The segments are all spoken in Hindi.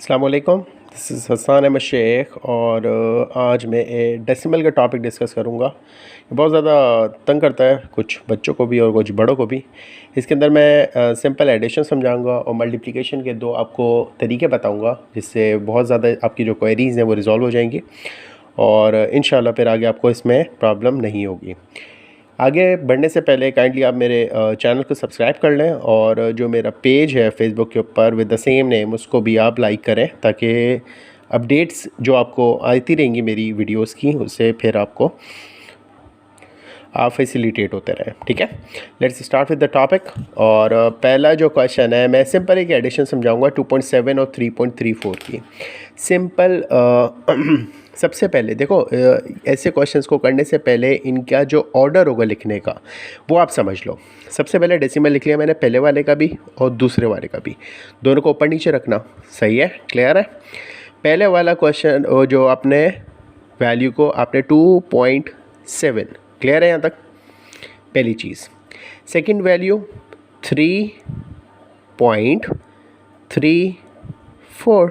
अस्सलाम वालेकुम, दिस इज़ हसन अहमद शेख और आज मैं डेसिमल का टॉपिक डिस्कस करूँगा। ये बहुत ज़्यादा तंग करता है कुछ बच्चों को भी और कुछ बड़ों को भी। इसके अंदर मैं सिंपल एडिशन समझाऊँगा और मल्टीप्लिकेशन के दो आपको तरीके बताऊँगा, जिससे बहुत ज़्यादा आपकी जो क्वेरीज़ हैं वो रिज़ॉल्व हो जाएंगी और इंशाल्लाह फिर आगे आपको इसमें प्रॉब्लम नहीं होगी। आगे बढ़ने से पहले काइंडली आप मेरे चैनल को सब्सक्राइब कर लें और जो मेरा पेज है फेसबुक के ऊपर विद द सेम नेम उसको भी आप लाइक करें, ताकि अपडेट्स जो आपको आती रहेंगी मेरी वीडियोस की उससे फिर आपको आप फैसिलिटेट होते रहें। ठीक है, let's start with the topic. और पहला जो क्वेश्चन है, मैं सिंपल एक एडिशन समझाऊंगा 2.7 और 3.34 की। सिंपल सबसे पहले देखो, ऐसे क्वेश्चंस को करने से पहले इनका जो ऑर्डर होगा लिखने का वो आप समझ लो। सबसे पहले डेसिमल लिख लिया मैंने, पहले वाले का भी और दूसरे वाले का भी, दोनों को ऊपर नीचे रखना। सही है, क्लियर है। पहले वाला क्वेश्चन जो आपने वैल्यू को आपने 2.7, क्लियर है यहाँ तक, पहली चीज़। सेकंड वैल्यू 3.34,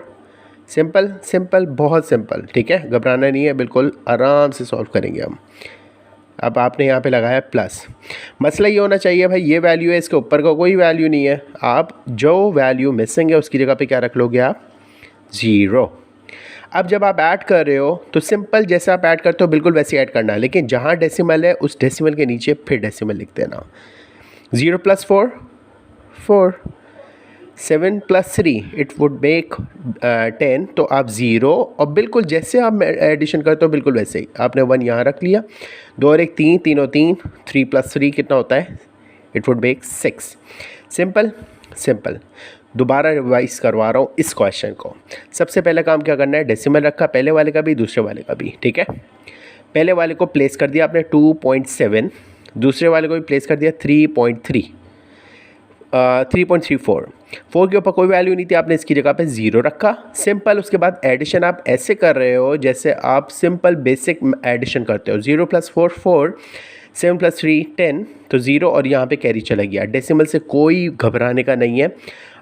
सिंपल सिंपल, बहुत सिंपल। ठीक है, घबराना नहीं है, बिल्कुल आराम से सॉल्व करेंगे हम। अब आपने यहाँ पे लगाया प्लस। मसला ये होना चाहिए भाई, ये वैल्यू है, इसके ऊपर का कोई वैल्यू नहीं है। आप जो वैल्यू मिसिंग है उसकी जगह पे क्या रख लोगे आप? 0। अब जब आप ऐड कर रहे हो तो सिंपल जैसे आप ऐड करते हो बिल्कुल वैसे ऐड करना है, लेकिन जहाँ डेसिमल है उस डेसिमल के नीचे फिर डेसिमल लिख देना। 0 + 4 4, 7 + 3 इट वुड मेक 10। तो आप 0 और बिल्कुल जैसे आप एडिशन करते हो बिल्कुल वैसे ही आपने 1 यहाँ रख लिया। 2 और 1 3, 3 और 3, 3 + 3 कितना होता है? It would make 6। Simple simple. दोबारा रिवाइज करवा रहा हूँ इस क्वेश्चन को। सबसे पहले काम क्या करना है, डेसिमल रखा पहले वाले का भी दूसरे वाले का भी। ठीक है, पहले वाले को प्लेस कर दिया आपने 2.7, दूसरे वाले को भी प्लेस कर दिया 3.34। 4 के ऊपर कोई वैल्यू नहीं थी, आपने इसकी जगह पे 0 रखा। सिंपल। उसके बाद एडिशन आप ऐसे कर रहे हो जैसे आप सिंपल बेसिक एडिशन करते हो। 0 + 4 4, 7 + 3 10, तो 0 और यहाँ पे कैरी चला गया। डेसिमल से कोई घबराने का नहीं है,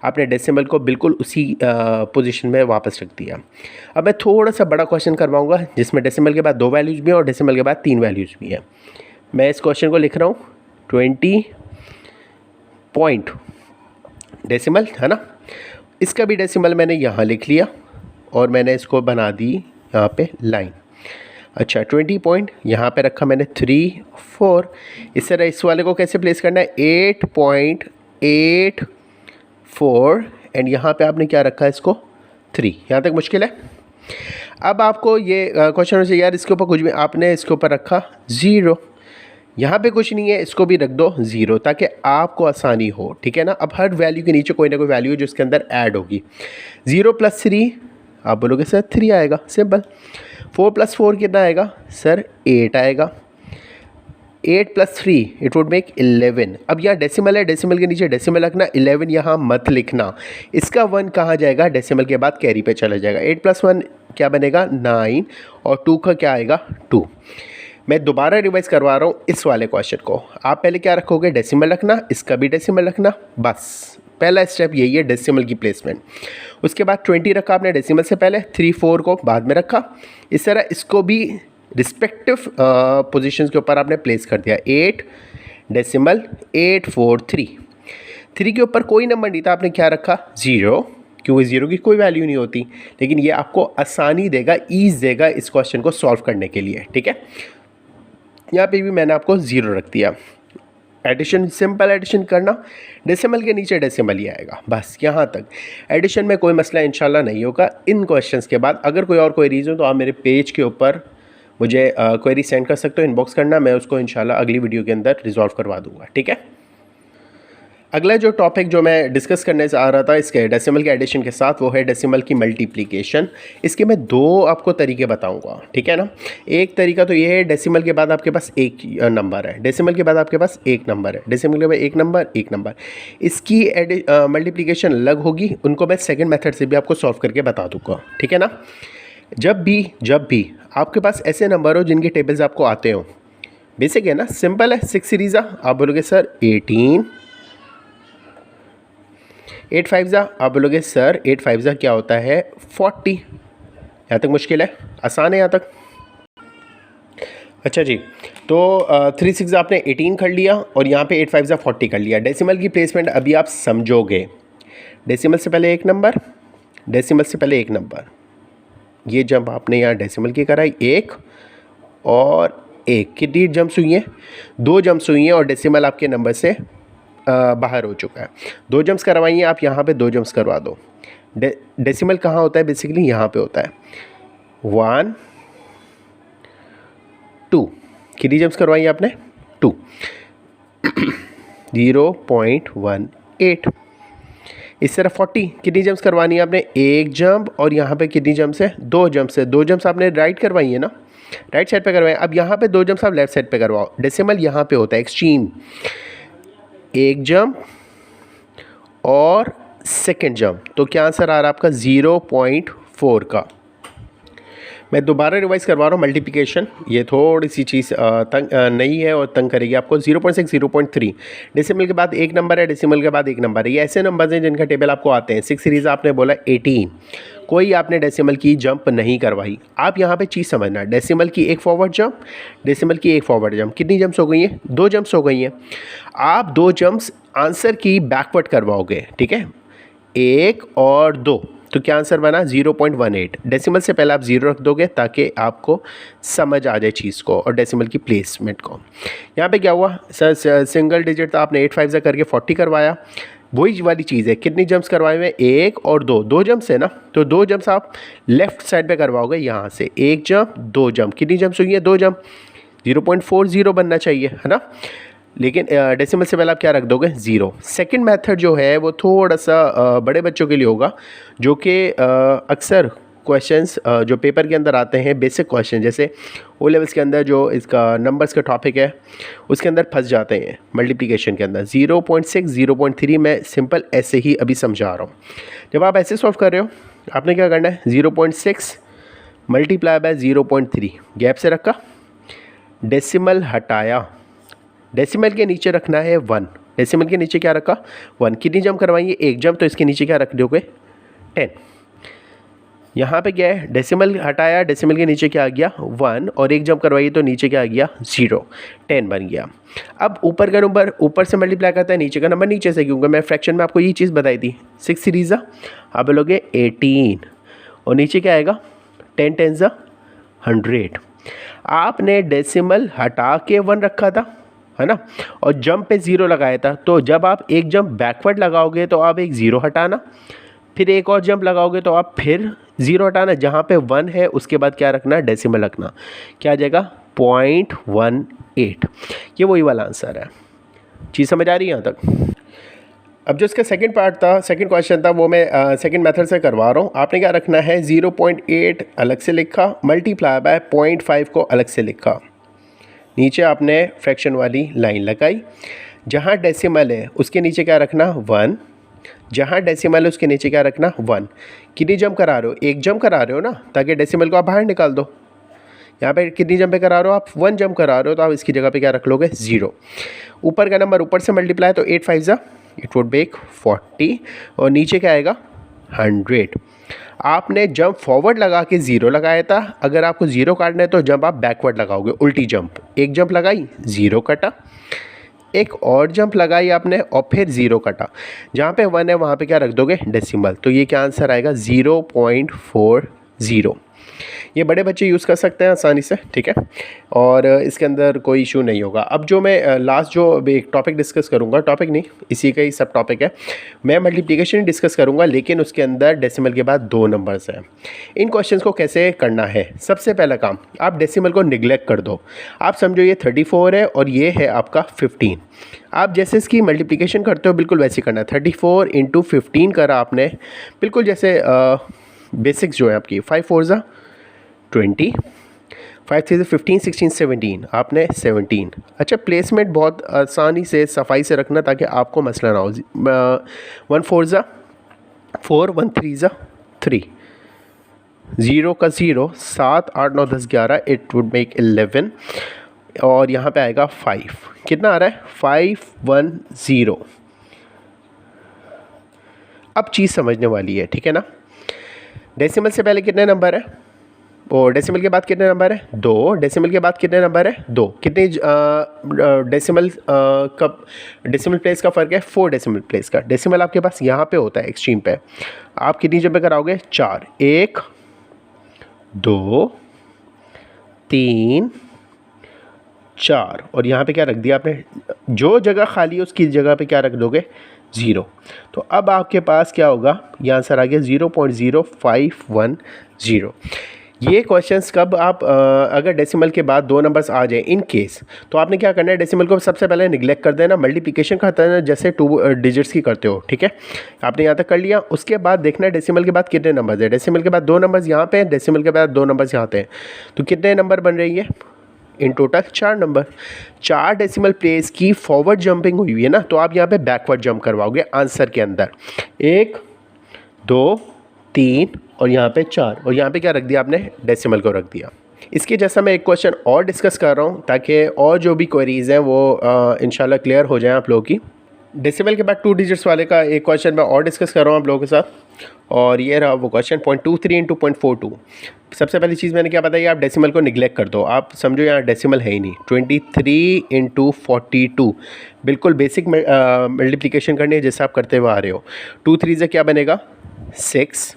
आपने डेसिमल को बिल्कुल उसी पोजीशन में वापस रख दिया। अब मैं थोड़ा सा बड़ा क्वेश्चन करवाऊँगा जिसमें डेसिमल के बाद 2 वैल्यूज़ भी हैं और डेसिमल के बाद 3 वैल्यूज़ भी हैं। मैं इस क्वेश्चन को लिख रहा हूँ 20 पॉइंट, डेसिमल है ना, इसका भी डेसिमल मैंने यहाँ लिख लिया और मैंने इसको बना दी यहाँ पे लाइन। अच्छा, 20 पॉइंट यहाँ पे रखा मैंने 3 4। इस तरह इस वाले को कैसे प्लेस करना है? 8.84 एंड यहाँ पे आपने क्या रखा है? इसको 3। यहाँ तक मुश्किल है? अब आपको ये क्वेश्चन से यार इसके ऊपर कुछ भी, आपने इसके ऊपर रखा 0, यहाँ पे कुछ नहीं है, इसको भी रख दो 0 ताकि आपको आसानी हो। ठीक है ना। अब हर वैल्यू के नीचे कोई ना कोई वैल्यू जो इसके अंदर ऐड होगी। 0 + 3 आप बोलोगे सर 3 आएगा, सिंपल। 4 + 4 कितना आएगा सर? 8 आएगा। 8 + 3 इट वुड मेक 11। अब यहाँ डेसिमल है, डेसिमल के नीचे डेसिमल रखना, 11 यहाँ मत लिखना। इसका 1 कहाँ जाएगा? डेसिमल के बाद कैरी पे चला जाएगा। 8 + 1 क्या बनेगा? 9 और 2 का क्या आएगा? 2। मैं दोबारा रिवाइज करवा रहा हूँ इस वाले क्वेश्चन को। आप पहले क्या रखोगे? डेसिमल रखना, इसका भी डेसिमल रखना, बस पहला स्टेप यही है डेसिमल की प्लेसमेंट। उसके बाद 20 रखा आपने डेसिमल से पहले, 3 4 को बाद में रखा। इस तरह इसको भी रिस्पेक्टिव पोजीशंस के ऊपर आपने प्लेस कर दिया। 8 डेसिमल 843, 3 के ऊपर कोई नंबर नहीं था, आपने क्या रखा? 0, क्योंकि 0 की कोई वैल्यू नहीं होती, लेकिन ये आपको आसानी देगा, ईज देगा इस क्वेश्चन को सॉल्व करने के लिए। ठीक है, यहाँ पे भी मैंने आपको 0 रख दिया। एडिशन, सिंपल एडिशन करना, डेसिमल के नीचे डेसिमल ही आएगा, बस यहाँ तक। एडिशन में कोई मसला इंशाल्लाह नहीं होगा। इन क्वेश्चंस के बाद अगर कोई और क्वेरीज हो तो आप मेरे पेज के ऊपर मुझे क्वेरी सेंड कर सकते हो, इनबॉक्स करना, मैं उसको इंशाल्लाह अगली वीडियो के अंदर रिजॉल्व करवा दूँगा। ठीक है, अगला जो टॉपिक जो मैं डिस्कस करने से आ रहा था इसके डेसिमल के एडिशन के साथ, वो है डेसिमल की मल्टीप्लिकेशन। इसके मैं 2 आपको तरीके बताऊंगा। ठीक है ना। एक तरीका तो ये है, डेसिमल के बाद आपके पास एक नंबर है, डेसिमल के बाद आपके पास एक नंबर है, डेसिमल के बाद एक नंबर, इसकी मल्टीप्लिकेशन अलग होगी। उनको मैं सेकेंड मेथड से भी आपको सॉल्व करके बता दूँगा। ठीक है ना। जब भी आपके पास ऐसे नंबर हो जिनके टेबल्स आपको आते हो, बेसिक है ना, सिंपल है, 6 सीरीज़। आप बोलोगे सर 18, 8 5 जा, आप बोलोगे सर 8 5 जा क्या होता है 40। यहाँ तक मुश्किल है, आसान है यहाँ तक। अच्छा जी, तो 3 6 आपने 18 कर लिया और यहाँ पे 8 5 जा 40 कर लिया। डेसिमल की प्लेसमेंट अभी आप समझोगे। डेसिमल से पहले एक नंबर, डेसिमल से पहले एक नंबर, ये जंप आपने यहाँ डेसिमल की कराई, एक और एक, कितनी जंप्स हुई हैं 2 जंप्स हुई हैं और डेसिमल आपके नंबर से बाहर हो चुका है। 2 जंप्स करवाइए आप, यहाँ पे 2 जंप्स करवा दो। डेसिमल कहाँ होता है बेसिकली, यहाँ पे होता है 1 2, कितनी जंप्स करवाइए आपने 2 0.18। इस तरह 40 कितनी जंप्स करवानी है आपने, एक जंप और यहाँ पे कितनी जंप्स है 2 जंप्स है। 2 जंप्स आपने राइट करवाई है ना, राइट साइड पे करवाए। अब यहाँ पे 2 जंप्स आप लेफ्ट साइड पे करवाओ। डेसिमल यहाँ पे होता है एक्सट्रीम, एक जंप और सेकंड जंप, तो क्या आंसर आ रहा है आपका 0.4 का। मैं दोबारा रिवाइज करवा रहा हूँ मल्टीप्लिकेशन, ये थोड़ी सी चीज़ तंग नहीं है और तंग करेगी आपको। 0.6 0.3, डेसिमल के बाद एक नंबर है, डेसिमल के बाद एक नंबर है। ये ऐसे नंबर्स हैं जिनका टेबल आपको आते हैं। 6 सीरीज़ आपने बोला 18, कोई आपने डेसिमल की जंप नहीं करवाई। आप यहाँ पे चीज़ समझना, डेसिमल की एक फॉरवर्ड जंप, डेसिमल की एक फॉरवर्ड जंप, कितनी जंप्स हो गई हैं 2 जंप्स हो गई हैं। आप 2 जंप्स आंसर की बैकवर्ड करवाओगे, ठीक है, 1 और 2, तो क्या आंसर बना 0.18। डेसिमल से पहले आप 0 रख दोगे ताकि आपको समझ आ जाए चीज़ को और डेसिमल की प्लेसमेंट को। यहाँ पे क्या हुआ सर, सिंगल डिजिट था, आपने 8 5 जा करके 40 करवाया। वही वाली चीज़ है, कितनी जंप्स करवाए हुए, 1 और 2, 2 जंप्स है ना, तो 2 जंप्स आप लेफ्ट साइड पे करवाओगे। यहाँ से 1 जंप 2 जंप, कितनी जंप्स हुई है 2 जंप, 0.40 बनना चाहिए, है ना। लेकिन डेसिमल से पहले आप क्या रख दोगे 0। सेकंड मेथड जो है वो थोड़ा सा बड़े बच्चों के लिए होगा, जो कि अक्सर क्वेश्चंस जो पेपर के अंदर आते हैं, बेसिक क्वेश्चन, जैसे ओ लेवल्स के अंदर जो इसका नंबर्स का टॉपिक है उसके अंदर फंस जाते हैं मल्टीप्लिकेशन के अंदर। 0.6 0.3 मैं सिंपल ऐसे ही अभी समझा रहा हूँ। जब आप ऐसे सॉल्व कर रहे हो आपने क्या करना है, 0.6 मल्टीप्लाई बाय 0.3, गैप से रखा, डेसिमल हटाया, डेसिमल के नीचे रखना है 1, डेसिमल के नीचे क्या रखा 1, कितनी जंप करवाइए एक जंप, तो इसके नीचे क्या रख दोगे 10। यहाँ पे क्या है, डेसिमल हटाया, डेसिमल के नीचे क्या आ गया 1 और एक जंप करवाइए तो नीचे क्या आ गया 0, 10 बन गया। अब ऊपर का नंबर ऊपर से मल्टीप्लाई करता है, नीचे का नंबर नीचे से, क्योंकि मैं फ्रैक्शन में आपको ये चीज़ बताई थी। 6 सीरीज़ आप बोलोगे 18 और नीचे क्या आएगा 10 10 100। आपने डेसिमल हटा के 1 रखा था, है ना, और जंप पे 0 लगाया था। तो जब आप एक जंप बैकवर्ड लगाओगे तो आप एक 0 हटाना, फिर एक और जंप लगाओगे तो आप फिर 0 हटाना, जहाँ पे 1 है उसके बाद क्या रखना, डेसिमल रखना, क्या आ जाएगा 0.18। ये वही वाला आंसर है। चीज़ समझ आ रही है यहाँ तक। अब जो इसका सेकंड पार्ट था, सेकंड क्वेश्चन था, वो मैं सेकंड मेथड से करवा रहा हूँ। आपने क्या रखना है 0.8 अलग से लिखा, मल्टीप्लाई बाय 0.5 को अलग से लिखा, नीचे आपने फ्रैक्शन वाली लाइन लगाई, जहाँ डेसिमल है उसके नीचे क्या रखना 1, जहाँ डेसिमल है उसके नीचे क्या रखना 1। कितनी जंप करा रहे हो, एक जंप करा रहे हो ना, ताकि डेसिमल को आप बाहर निकाल दो। यहाँ पे कितनी जंप करा रहे हो आप 1 जंप करा रहे हो, तो आप इसकी जगह पे क्या रख लोगे 0। ऊपर का नंबर ऊपर से मल्टीप्लाई, तो 8 5 इट वुड मेक 40 और नीचे क्या आएगा 100। आपने जंप फॉरवर्ड लगा के 0 लगाया था, अगर आपको 0 काटना है तो जंप आप बैकवर्ड लगाओगे, उल्टी जंप। एक जंप लगाई 0 कटा, एक और जंप लगाई आपने और फिर 0 कटा, जहाँ पे 1 है वहाँ पे क्या रख दोगे डेसिमल, तो ये क्या आंसर आएगा 0.40। ये बड़े बच्चे यूज़ कर सकते हैं आसानी से, ठीक है, और इसके अंदर कोई इशू नहीं होगा। अब जो मैं लास्ट जो एक टॉपिक डिस्कस करूँगा, टॉपिक नहीं इसी का ही सब टॉपिक है, मैं मल्टीप्लिकेशन डिस्कस करूँगा, लेकिन उसके अंदर डेसिमल के बाद 2 नंबर्स हैं। इन क्वेश्चंस को कैसे करना है, सबसे पहला काम आप डेसिमल को निगलेक्ट कर दो। आप समझो ये 34 है और ये है आपका 15। आप जैसे इसकी मल्टीप्लिकेशन करते हो बिल्कुल वैसे करना है। 34 × 15 करा आपने, बिल्कुल जैसे बेसिक्स जो है आपकी 5 4 20, 5 3 15 16 17, आपने 17। अच्छा, प्लेसमेंट बहुत आसानी से सफाई से रखना ताकि आपको मसला ना हो। 1 4 4, 1 3 3, 0 का 0, 7 8 9 10 11, इट वुड मेक 11 और यहाँ पे आएगा 5। कितना आ रहा है 5 1 0। अब चीज़ समझने वाली है, ठीक है ना। डेसिमल से पहले कितने नंबर है, और डेसिमल के बाद कितने नंबर है, 2। डेसिमल के बाद कितने नंबर है, 2। कितने डेसिमल कब डेसिमल प्लेस का फ़र्क है, 4 डेसिमल प्लेस का। डेसिमल आपके पास यहाँ पे होता है एक्सट्रीम पे, आप कितनी जगह कराओगे, 4। 1 2 3 4, और यहाँ पे क्या रख दिया आपने, जो जगह खाली है उसकी जगह पे क्या रख दोगे, 0। तो अब आपके पास क्या होगा, ये आंसर आ गया 0.0510। ये क्वेश्चंस कब आप अगर डेसिमल के बाद 2 नंबर्स आ जाए इन केस, तो आपने क्या करना है, डेसिमल को सबसे पहले निगलेक्ट कर देना, मल्टीप्लिकेशन करता है जैसे 2 डिजिट्स की करते हो, ठीक है। आपने यहाँ तक कर लिया, उसके बाद देखना है डेसिमल के बाद कितने नंबर्स है। डेसिमल के बाद 2 नंबर्स यहाँ पे हैं, डेसिमल के बाद 2 नंबर्स यहाँ पे हैं, तो कितने नंबर बन रही है, in total 4 number. 4 decimal place की फॉरवर्ड जंपिंग हुई है ना, तो आप यहाँ पे बैकवर्ड जंप करवाओगे आंसर के अंदर। 1 2 3 और यहाँ पे 4, और यहाँ पे क्या रख दिया आपने, डेसिमल को रख दिया। इसके जैसा मैं एक क्वेश्चन और डिस्कस कर रहा हूँ ताकि और जो भी क्वेरीज़ हैं वो इंशाल्लाह क्लियर हो जाएं आप लोगों की। डेसिमल के बाद 2 डिजिट्स वाले का एक क्वेश्चन मैं और डिस्कस कर रहा हूँ आप लोगों के साथ, और ये रहा वो क्वेश्चन 0.23 इंटू 0.42। सबसे पहली चीज़ मैंने क्या बताई, आप डेसिमल को निगलेक्ट कर दो, आप समझो यहाँ डेसिमल है ही नहीं। 23 इंटू 42 बिल्कुल बेसिक मल्टीप्लिकेशन करनी है जैसे आप करते हुए आ रहे हो। 2 3 से क्या बनेगा, 6।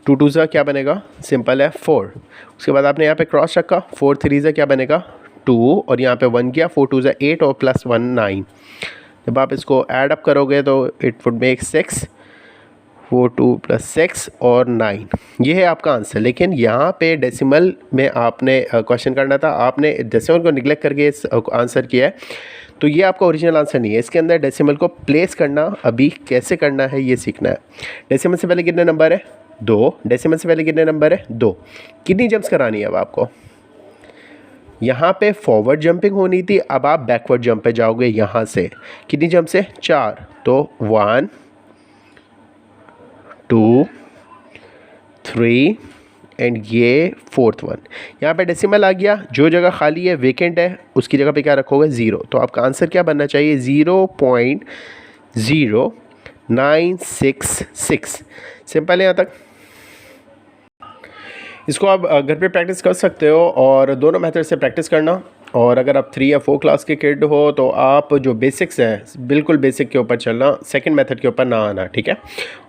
2 2 से क्या बनेगा, सिंपल है 4। उसके बाद आपने यहाँ पे क्रॉस रखा, 4 3 से क्या बनेगा 2, और यहाँ पे 1 किया, 4 2 से 8 और प्लस 1 9। जब आप इसको ऐड अप करोगे तो इट वुड मेक 6, 4 2 प्लस 6 और 9, ये है आपका आंसर। लेकिन यहाँ पे डेसिमल में आपने क्वेश्चन करना था, आपने डेसिमल को निगलेक्ट करके इस आंसर किया है, तो ये आपका ओरिजिनल आंसर नहीं है। इसके अंदर डेसिमल को प्लेस करना अभी कैसे करना है ये सीखना है। डेसिमल से पहले कितने नंबर है, 2। डेसिमल से पहले कितने नंबर है, 2। कितनी जंप्स करानी है अब आपको, यहाँ पे फॉरवर्ड जंपिंग होनी थी, अब आप बैकवर्ड जंप पे जाओगे। यहाँ से कितनी जंप से, 4, तो 1 2 3 एंड ये 4th वन। यहाँ पे डेसिमल आ गया, जो जगह खाली है वेकेंट है उसकी जगह पे क्या रखोगे, 0। तो आपका आंसर क्या बनना चाहिए, 0.0966। सिंपल है यहाँ तक। इसको आप घर पे प्रैक्टिस कर सकते हो, और दोनों मेथड से प्रैक्टिस करना। और अगर आप 3 या 4 क्लास के किड हो तो आप जो बेसिक्स हैं बिल्कुल बेसिक के ऊपर चलना, सेकंड मेथड के ऊपर ना आना, ठीक है।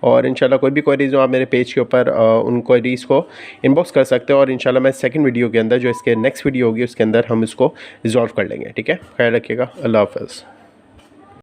और इंशाल्लाह कोई भी क्वेरीज हो आप मेरे पेज के ऊपर उन क्वेरीज़ को इनबॉक्स कर सकते हो, और इंशाल्लाह मैं सेकंड वीडियो के अंदर जो इसके नेक्स्ट वीडियो होगी उसके अंदर हम इसको रिजॉल्व कर लेंगे, ठीक है। ख्याल रखिएगा, अल्लाह हाफ़िज़।